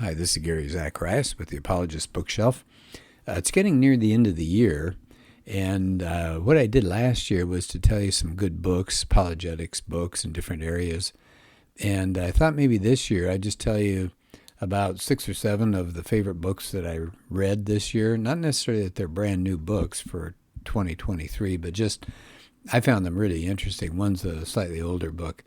Hi, this is Gary Zacharias with the Apologist bookshelf. It's getting near the end of the year, and what I did last year was to tell you some good books, apologetics books in different areas. And I thought maybe this year I'd just tell you about 6 or 7 of the favorite books that I read this year. Not necessarily that they're brand new books for 2023, but just I found them really interesting. One's a slightly older book.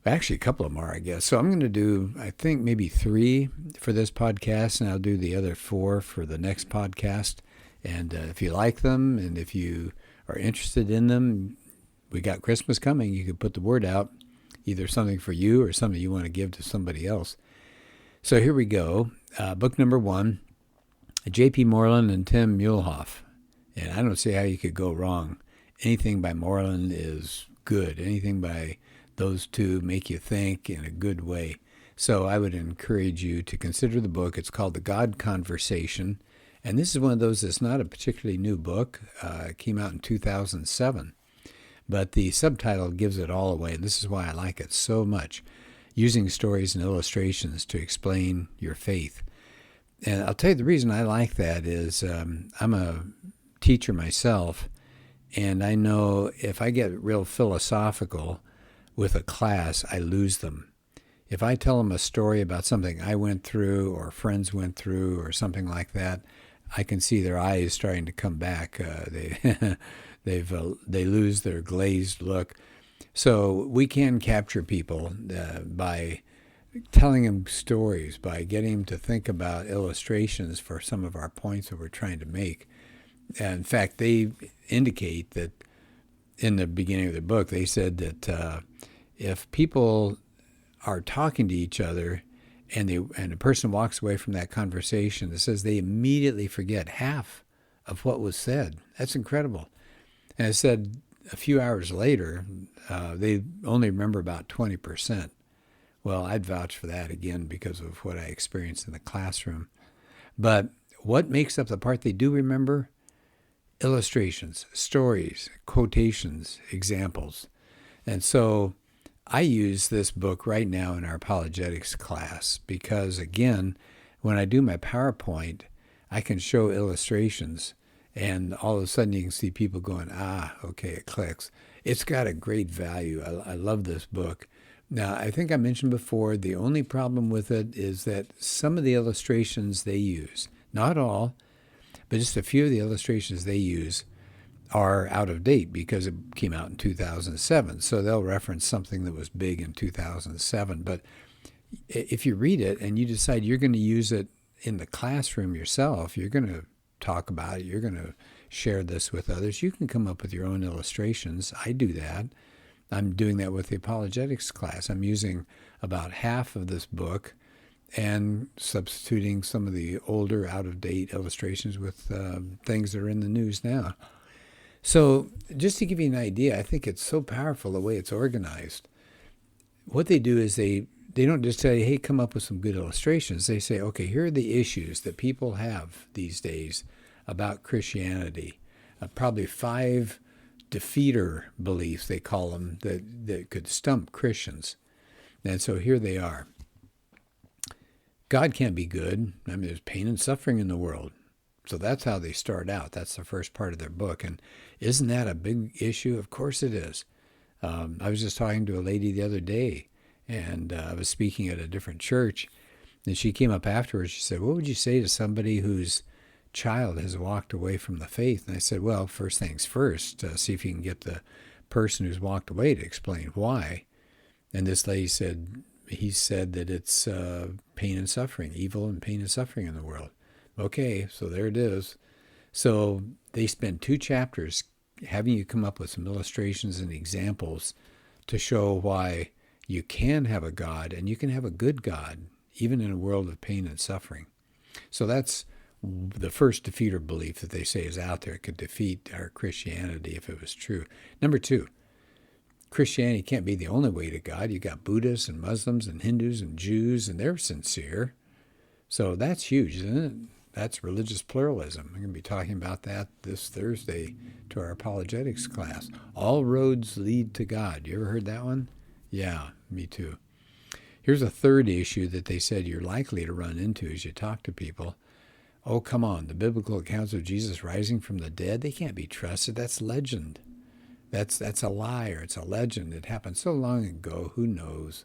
Actually, a couple of them are, I guess. So I'm going to do, I think, maybe 3 for this podcast, and I'll do the other 4 for the next podcast. And if you like them and if you are interested in them, we got Christmas coming. You could put the word out, either something for you or something you want to give to somebody else. So here we go. Book number 1, J.P. Moreland and Tim Muehlhoff. And I don't see how you could go wrong. Anything by Moreland is good. Anything by those two make you think in a good way. So I would encourage you to consider the book. It's called The God Conversation. And this is one of those that's not a particularly new book. It came out in 2007. But the subtitle gives it all away. And this is why I like it so much. Using stories and illustrations to explain your faith. And I'll tell you the reason I like that is I'm a teacher myself. And I know if I get real philosophical with a class, I lose them. If I tell them a story about something I went through or friends went through or something like that, I can see their eyes starting to come back. They lose their glazed look. So we can capture people by telling them stories, by getting them to think about illustrations for some of our points that we're trying to make. And in fact, they indicate that in the beginning of the book, they said that if people are talking to each other and a person walks away from that conversation, it says they immediately forget half of what was said. That's incredible. And it said a few hours later, they only remember about 20%. Well, I'd vouch for that again because of what I experienced in the classroom. But what makes up the part they do remember? Illustrations, stories, quotations, examples. And so I use this book right now in our apologetics class because, again, when I do my PowerPoint, I can show illustrations, and all of a sudden you can see people going, okay, it clicks. It's got a great value. I love this book. Now, I think I mentioned before, the only problem with it is that some of the illustrations they use, not all, but just a few of the illustrations they use are out of date because it came out in 2007. So they'll reference something that was big in 2007. But if you read it and you decide you're going to use it in the classroom yourself, you're going to talk about it, you're going to share this with others, you can come up with your own illustrations. I do that. I'm doing that with the apologetics class. I'm using about half of this book and substituting some of the older, out-of-date illustrations with things that are in the news now. So just to give you an idea, I think it's so powerful the way it's organized. What they do is they don't just tell you, hey, come up with some good illustrations. They say, okay, here are the issues that people have these days about Christianity. Probably 5 defeater beliefs, they call them, that could stump Christians. And so here they are. God can't be good. I mean, there's pain and suffering in the world. So that's how they start out. That's the first part of their book. And isn't that a big issue? Of course it is. I was just talking to a lady the other day, and I was speaking at a different church, and she came up afterwards. She said, what would you say to somebody whose child has walked away from the faith? And I said, well, first things first, see if you can get the person who's walked away to explain why. And this lady said, he said that it's pain and suffering, evil and pain and suffering in the world. Okay, so there it is. So they spend 2 chapters having you come up with some illustrations and examples to show why you can have a God and you can have a good God, even in a world of pain and suffering. So that's the first defeater belief that they say is out there. It could defeat our Christianity if it was true. Number 2, Christianity can't be the only way to God. You got Buddhists and Muslims and Hindus and Jews, and they're sincere. So that's huge, isn't it? That's religious pluralism. I'm going to be talking about that this Thursday to our apologetics class. All roads lead to God. You ever heard that one? Yeah, me too. Here's a third issue that they said you're likely to run into as you talk to people. Oh, come on, the biblical accounts of Jesus rising from the dead, they can't be trusted. That's legend. That's a lie, or it's a legend. It happened so long ago, who knows?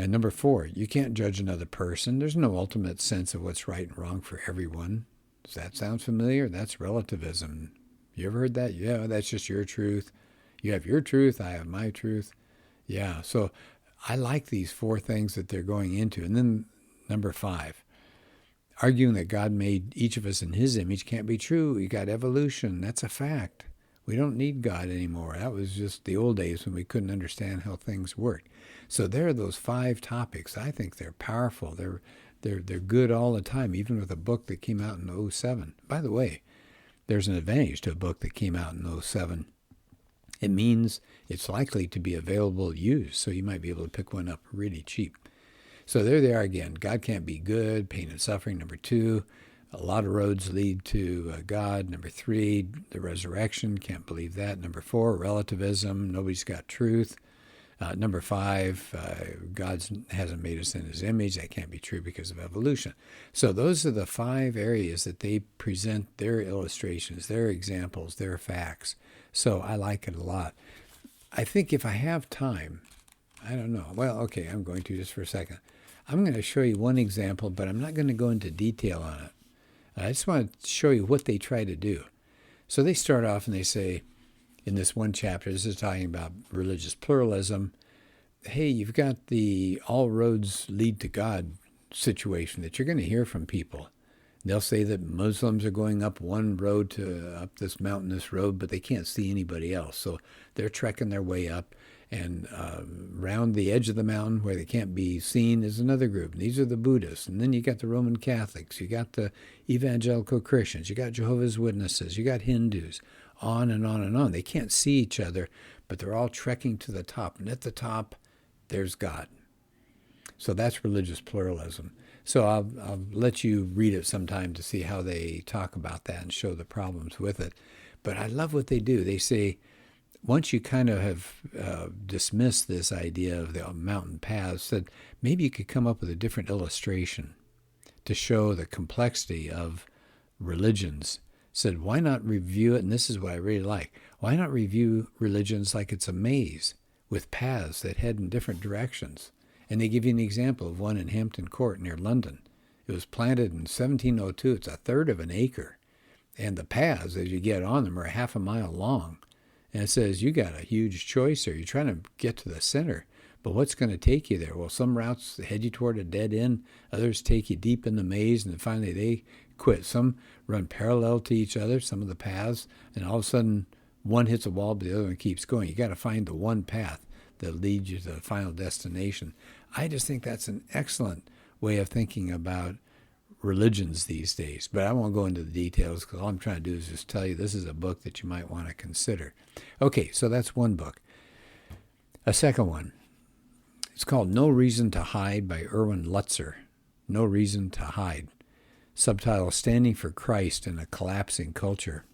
And number 4, you can't judge another person. There's no ultimate sense of what's right and wrong for everyone. Does that sound familiar? That's relativism. You ever heard that? Yeah, that's just your truth. You have your truth, I have my truth. Yeah, so I like these 4 things that they're going into. And then number 5, arguing that God made each of us in his image can't be true. You got evolution. That's a fact. We don't need God anymore. That was just the old days when we couldn't understand how things worked. So there are those 5 topics. I think they're powerful. They're good all the time, even with a book that came out in '07. By the way, there's an advantage to a book that came out in '07. It means it's likely to be available used, so you might be able to pick one up really cheap. So there they are again. God can't be good, pain and suffering, number 2. A lot of roads lead to God. Number 3, the resurrection. Can't believe that. Number 4, relativism. Nobody's got truth. Number 5, God hasn't made us in his image. That can't be true because of evolution. So those are the 5 areas that they present their illustrations, their examples, their facts. So I like it a lot. I think if I have time, I don't know. Well, okay, I'm going to just for a second. I'm going to show you one example, but I'm not going to go into detail on it. I just want to show you what they try to do. So they start off and they say, in this one chapter, this is talking about religious pluralism. Hey, you've got the all roads lead to God situation that you're going to hear from people. They'll say that Muslims are going up one road up this mountainous road, but they can't see anybody else. So they're trekking their way up. And around the edge of the mountain where they can't be seen is another group. And these are the Buddhists. And then you got the Roman Catholics. You got the evangelical Christians. You got Jehovah's Witnesses. You got Hindus. On and on and on. They can't see each other, but they're all trekking to the top. And at the top, there's God. So that's religious pluralism. So I'll let you read it sometime to see how they talk about that and show the problems with it. But I love what they do. They say, once you kind of have dismissed this idea of the mountain paths, that maybe you could come up with a different illustration to show the complexity of religions. Said, why not review it? And this is what I really like. Why not review religions like it's a maze with paths that head in different directions? And they give you an example of one in Hampton Court near London. It was planted in 1702. It's a third of an acre. And the paths, as you get on them, are half a mile long. And it says, you got a huge choice here. You're trying to get to the center, but what's going to take you there? Well, some routes head you toward a dead end. Others take you deep in the maze, and then finally they quit. Some run parallel to each other, some of the paths, and all of a sudden one hits a wall, but the other one keeps going. You got to find the one path that leads you to the final destination. I just think that's an excellent way of thinking about religions these days, but I won't go into the details because all I'm trying to do is just tell you this is a book that you might want to consider. Okay, so that's one book. A second one, it's called No Reason to Hide by Erwin Lutzer. No Reason to Hide. Subtitle, Standing for Christ in a Collapsing Culture.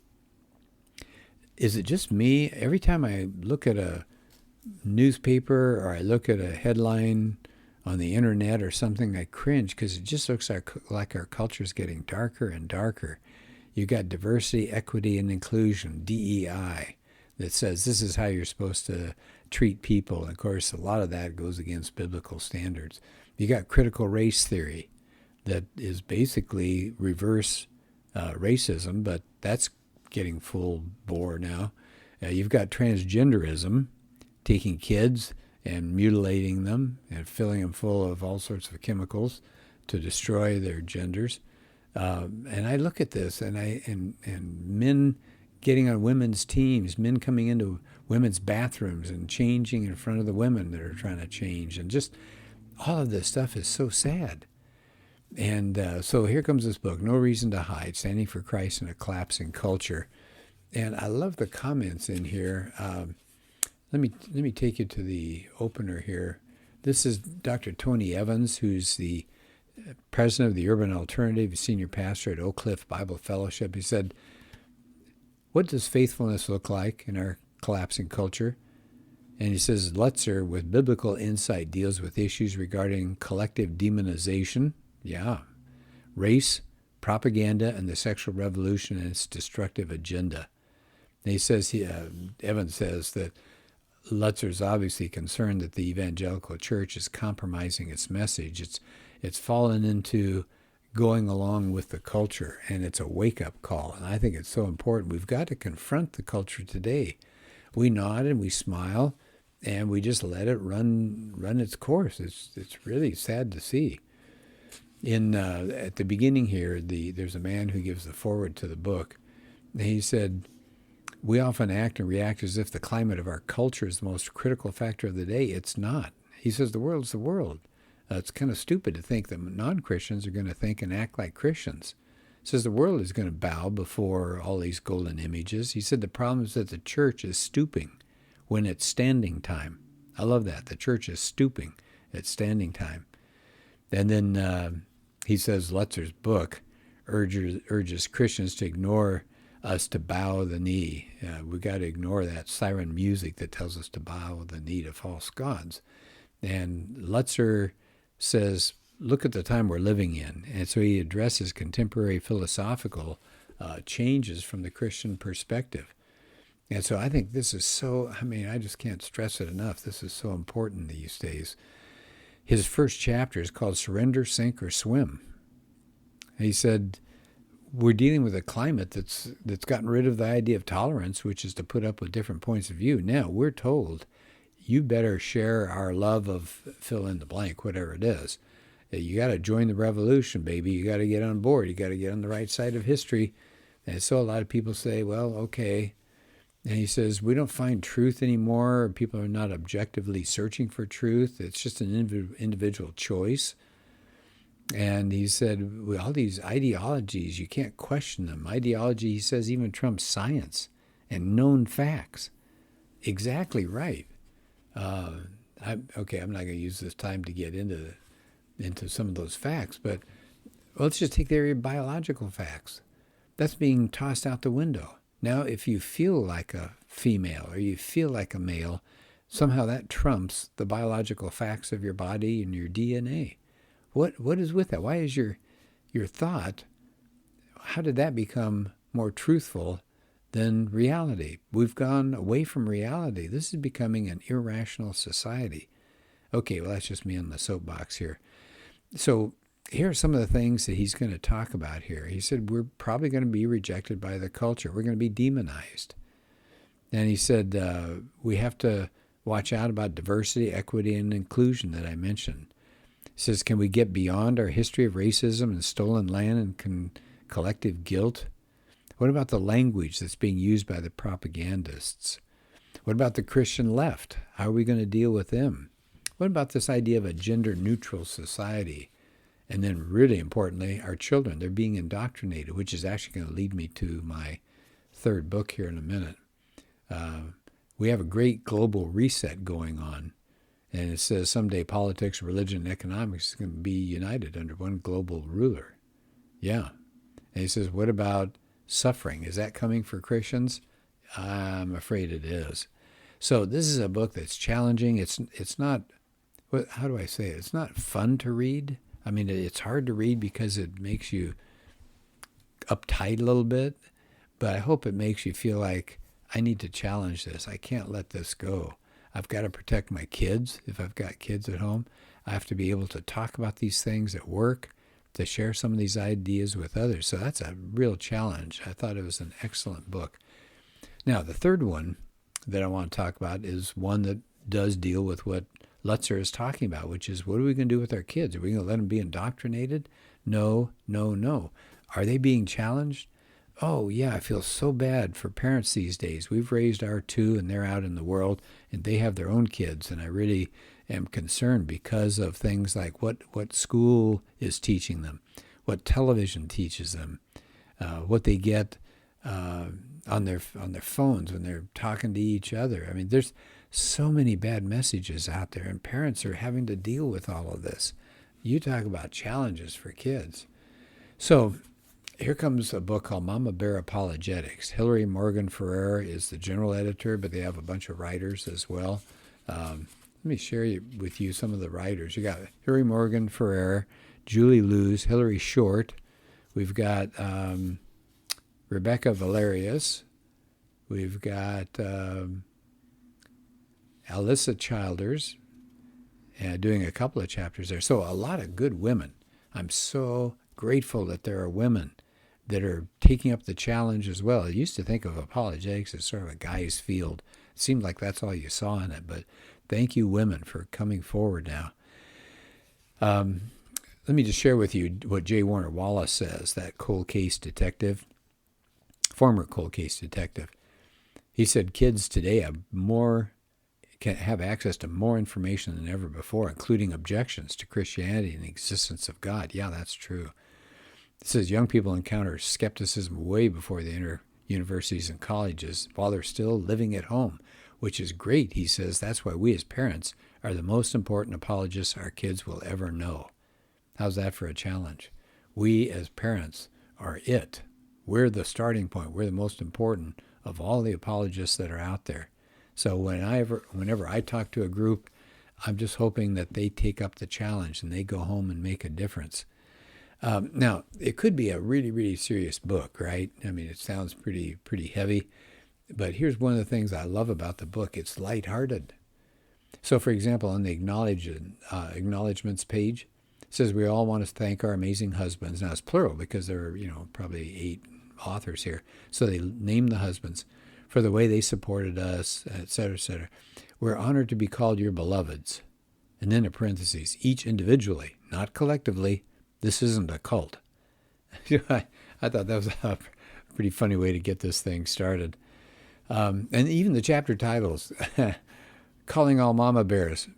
Is it just me? Every time I look at a newspaper or I look at a headline on the internet or something, I cringe because it just looks like our culture is getting darker and darker. You got diversity, equity, and inclusion, DEI, that says this is how you're supposed to treat people. And of course, a lot of that goes against biblical standards. You got critical race theory that is basically reverse racism, but that's getting full bore now. You've got transgenderism, taking kids and mutilating them and filling them full of all sorts of chemicals to destroy their genders. And I look at this and men getting on women's teams, men coming into women's bathrooms and changing in front of the women that are trying to change. And just all of this stuff is so sad. And so here comes this book, No Reason to Hide, Standing for Christ in a Collapsing Culture. And I love the comments in here. Let me take you to the opener here. This is Dr. Tony Evans, who's the president of the Urban Alternative, senior pastor at Oak Cliff Bible Fellowship. He said, what does faithfulness look like in our collapsing culture? And he says Lutzer, with biblical insight, deals with issues regarding collective demonization, race, propaganda, and the sexual revolution and its destructive agenda. And he says, Evans says that Lutzer's obviously concerned that the evangelical church is compromising its message. It's fallen into going along with the culture, and it's a wake-up call. And I think it's so important. We've got to confront the culture today. We nod and we smile, and we just let it run its course. It's really sad to see. At the beginning here, there's a man who gives the foreword to the book. And he said, "We often act and react as if the climate of our culture is the most critical factor of the day. It's not." He says the world's the world. It's kind of stupid to think that non-Christians are going to think and act like Christians. He says the world is going to bow before all these golden images. He said the problem is that the church is stooping when it's standing time. I love that. The church is stooping at standing time. And then he says Lutzer's book urges Christians to ignore us to bow the knee. We've got to ignore that siren music that tells us to bow the knee to false gods. And Lutzer says, look at the time we're living in. And so he addresses contemporary philosophical changes from the Christian perspective. And so I think this is I just can't stress it enough. This is so important these days. His first chapter is called Surrender, Sink, or Swim. He said, we're dealing with a climate that's gotten rid of the idea of tolerance, which is to put up with different points of view. Now we're told, you better share our love of fill in the blank, whatever it is. You got to join the revolution, baby. You got to get on board. You got to get on the right side of history. And so a lot of people say, well, okay. And he says, we don't find truth anymore. People are not objectively searching for truth. It's just an individual choice. And he said, well, all these ideologies, you can't question them. Ideology, he says, even trumps science and known facts. Exactly right. I'm not going to use this time to get into some of those facts, but let's just take the area of biological facts. That's being tossed out the window. Now, if you feel like a female or you feel like a male, somehow that trumps the biological facts of your body and your DNA. What is with that? Why is your thought, how did that become more truthful than reality? We've gone away from reality. This is becoming an irrational society. Okay, well, that's just me on the soapbox here. So here are some of the things that he's going to talk about here. He said, we're probably going to be rejected by the culture. We're going to be demonized. And he said, we have to watch out about diversity, equity, and inclusion that I mentioned. He says, can we get beyond our history of racism and stolen land and collective guilt? What about the language that's being used by the propagandists? What about the Christian left? How are we going to deal with them? What about this idea of a gender-neutral society? And then really importantly, our children, they're being indoctrinated, which is actually going to lead me to my third book here in a minute. We have a great global reset going on. And it says someday politics, religion, and economics is going to be united under one global ruler. Yeah. And he says, what about suffering? Is that coming for Christians? I'm afraid it is. So this is a book that's challenging. It's not, how do I say it? It's not fun to read. I mean, it's hard to read because it makes you uptight a little bit. But I hope it makes you feel like I need to challenge this. I can't let this go. I've got to protect my kids. If I've got kids at home, I have to be able to talk about these things at work, to share some of these ideas with others. So that's a real challenge. I thought it was an excellent book. Now, the third one that I want to talk about is one that does deal with what Lutzer is talking about, which is, what are we going to do with our kids? Are we going to let them be indoctrinated? No, no, no. Are they being challenged? Oh, yeah, I feel so bad for parents these days. We've raised our two, and they're out in the world, and they have their own kids, and I really am concerned because of things like what school is teaching them, what television teaches them, what they get on their phones when they're talking to each other. I mean, there's so many bad messages out there, and parents are having to deal with all of this. You talk about challenges for kids. So here comes a book called Mama Bear Apologetics. Hillary Morgan Ferrer is the general editor, but they have a bunch of writers as well. Let me share with you some of the writers. You got Harry Morgan Ferrer, Julie Lewis, Hilary Short. We've got Rebecca Valerius. We've got Alyssa Childers doing a couple of chapters there. So a lot of good women. I'm so grateful that there are women that are taking up the challenge as well. I used to think of apologetics as sort of a guy's field. It seemed like that's all you saw in it, but thank you, women, for coming forward now. Let me just share with you what J. Warner Wallace says, that cold case detective, former cold case detective. He said kids today can have access to more information than ever before, including objections to Christianity and the existence of God. Yeah, that's true. It says young people encounter skepticism way before they enter universities and colleges while they're still living at home, which is great. He says that's why we as parents are the most important apologists our kids will ever know. How's that for a challenge? We as parents are it. We're the starting point. We're the most important of all the apologists that are out there. So whenever I talk to a group, I'm just hoping that they take up the challenge and they go home and make a difference. Now, it could be a really, really serious book, right? I mean, it sounds pretty heavy. But here's one of the things I love about the book. It's lighthearted. So, for example, on the acknowledgments page, it says we all want to thank our amazing husbands. Now, it's plural because there are, probably 8 authors here. So they name the husbands for the way they supported us, et cetera, et cetera. We're honored to be called your beloveds. And then in parentheses, each individually, not collectively. This isn't a cult. I thought that was a pretty funny way to get this thing started. And even the chapter titles, calling all mama bears.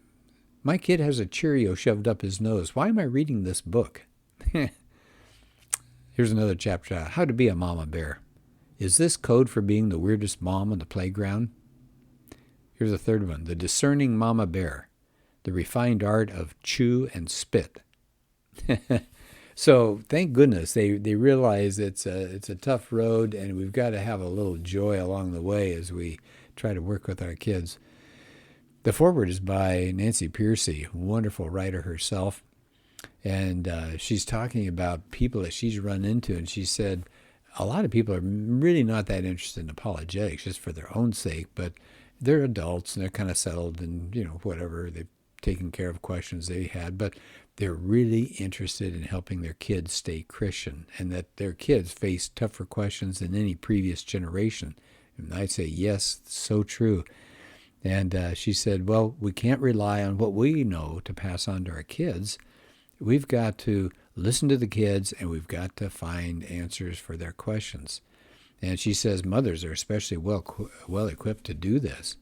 My kid has a Cheerio shoved up his nose. Why am I reading this book? Here's another chapter, how to be a mama bear. Is this code for being the weirdest mom on the playground? Here's a third one, the discerning mama bear, the refined art of chew and spit. So thank goodness they realize it's a tough road, and we've got to have a little joy along the way as we try to work with our kids. The foreword is by Nancy Pearcey, wonderful writer herself, and she's talking about people that she's run into, and she said a lot of people are really not that interested in apologetics just for their own sake, but they're adults and they're kind of settled and whatever, they've taken care of questions they had, but they're really interested in helping their kids stay Christian, and that their kids face tougher questions than any previous generation. And I'd say, yes, so true. And she said, well, we can't rely on what we know to pass on to our kids. We've got to listen to the kids, and we've got to find answers for their questions. And she says mothers are especially well equipped to do this.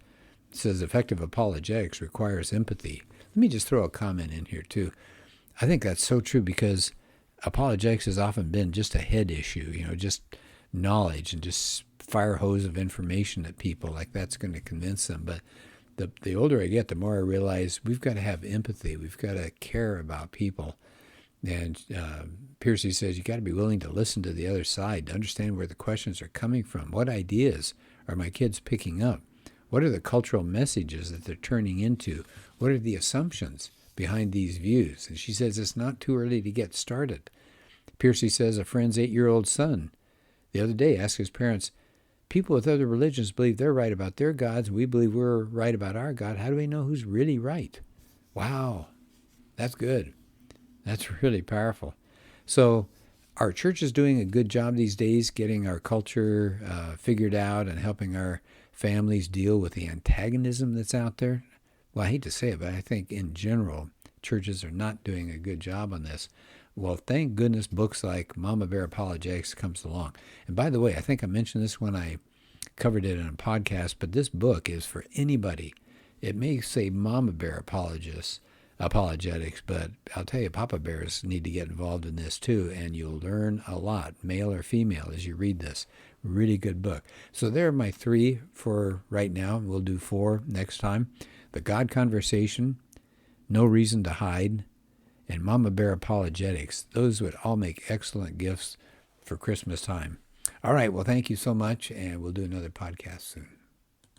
It says effective apologetics requires empathy. Let me just throw a comment in here, too. I think that's so true because apologetics has often been just a head issue, just knowledge and just fire hose of information at people, like that's going to convince them. But the older I get, the more I realize we've got to have empathy. We've got to care about people. And Piercy says you got to be willing to listen to the other side, to understand where the questions are coming from. What ideas are my kids picking up? What are the cultural messages that they're turning into? What are the assumptions behind these views? And she says it's not too early to get started. Piercy says a friend's 8-year-old son the other day asked his parents, people with other religions believe they're right about their gods. We believe we're right about our God. How do we know who's really right? Wow, that's good. That's really powerful. So our church is doing a good job these days getting our culture figured out and helping our families deal with the antagonism that's out there. Well, I hate to say it, but I think in general, churches are not doing a good job on this. Well, thank goodness books like Mama Bear Apologetics comes along. And by the way, I think I mentioned this when I covered it in a podcast, but this book is for anybody. It may say Mama Bear Apologetics, but I'll tell you, Papa Bears need to get involved in this too, and you'll learn a lot, male or female, as you read this. Really good book. So there are my 3 for right now. We'll do 4 next time. The God Conversation, No Reason to Hide, and Mama Bear Apologetics. Those would all make excellent gifts for Christmas time. All right, well, thank you so much, and we'll do another podcast soon.